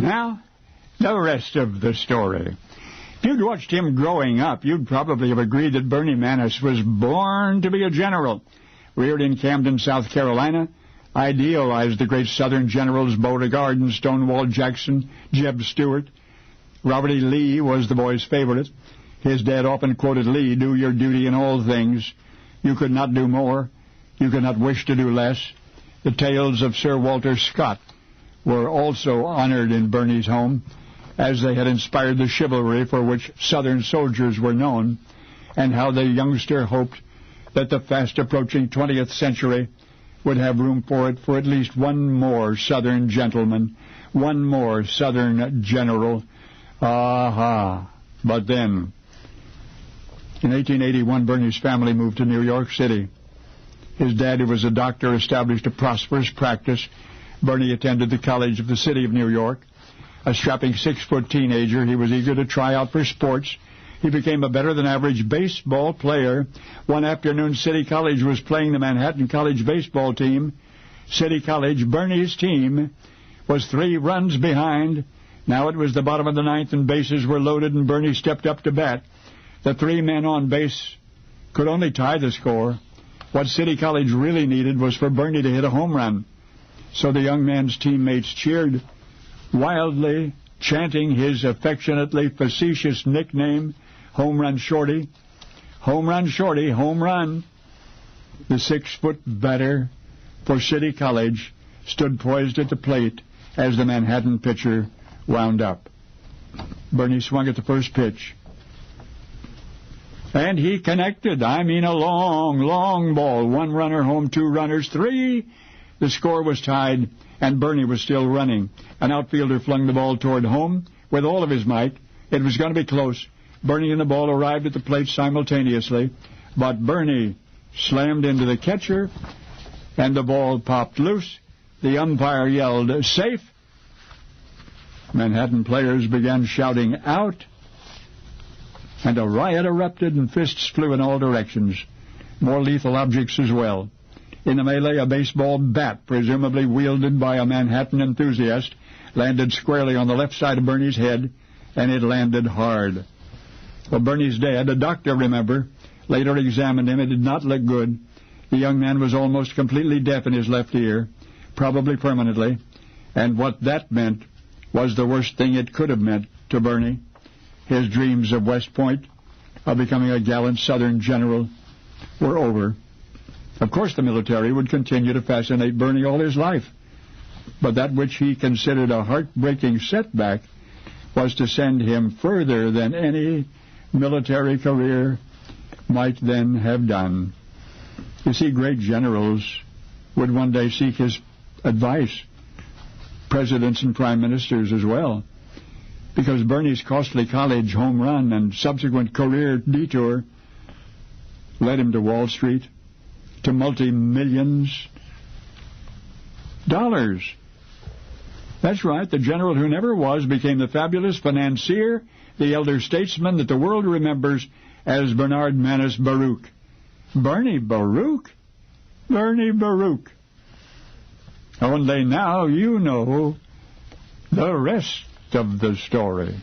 Now, the rest of the story. If you'd watched him growing up, you'd probably have agreed that Bernie Manis was born to be a general. Reared in Camden, South Carolina, idealized the great Southern generals Beauregard and Stonewall Jackson, Jeb Stuart. Robert E. Lee was the boy's favorite. His dad often quoted Lee, "Do your duty in all things. You could not do more. You could not wish to do less." The tales of Sir Walter Scott were also honored in Bernie's home, as they had inspired the chivalry for which Southern soldiers were known, and how the youngster hoped that the fast-approaching 20th century would have room for it for at least one more Southern gentleman, one more Southern general. Aha! But then, in 1881, Bernie's family moved to New York City. His dad, who was a doctor, established a prosperous practice. Bernie attended the College of the City of New York. A strapping 6-foot teenager, he was eager to try out for sports. He became a better-than-average baseball player. One afternoon, City College was playing the Manhattan College baseball team. City College, Bernie's team, was 3 runs behind. Now it was the bottom of the 9th, and bases were loaded, and Bernie stepped up to bat. The 3 men on base could only tie the score. What City College really needed was for Bernie to hit a home run. So the young man's teammates cheered wildly, chanting his affectionately facetious nickname, Home Run Shorty. Home Run Shorty, home run. The 6-foot batter for City College stood poised at the plate as the Manhattan pitcher wound up. Bernie swung at the first pitch. And he connected. I mean, a long, long ball. 1 runner home, 2 runners, 3. The score was tied, and Bernie was still running. An outfielder flung the ball toward home with all of his might. It was going to be close. Bernie and the ball arrived at the plate simultaneously, but Bernie slammed into the catcher, and the ball popped loose. The umpire yelled, "Safe!" Manhattan players began shouting, "Out!" And a riot erupted, and fists flew in all directions. More lethal objects as well. In the melee, a baseball bat, presumably wielded by a Manhattan enthusiast, landed squarely on the left side of Bernie's head, and it landed hard. Well, Bernie's dad, a doctor, remember, later examined him. It did not look good. The young man was almost completely deaf in his left ear, probably permanently, and what that meant was the worst thing it could have meant to Bernie. His dreams of West Point, of becoming a gallant Southern general, were over. Of course, the military would continue to fascinate Bernie all his life, but that which he considered a heartbreaking setback was to send him further than any military career might then have done. You see, great generals would one day seek his advice, presidents and prime ministers as well, because Bernie's costly college home run and subsequent career detour led him to Wall Street, to multi-millions dollars. That's right, the general who never was became the fabulous financier, the elder statesman that the world remembers as Bernard Manus Baruch. Bernie Baruch? Bernie Baruch. Only now you know the rest of the story.